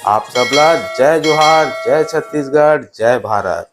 आप सबला जय जोहार, जय छत्तीसगढ़, जय भारत।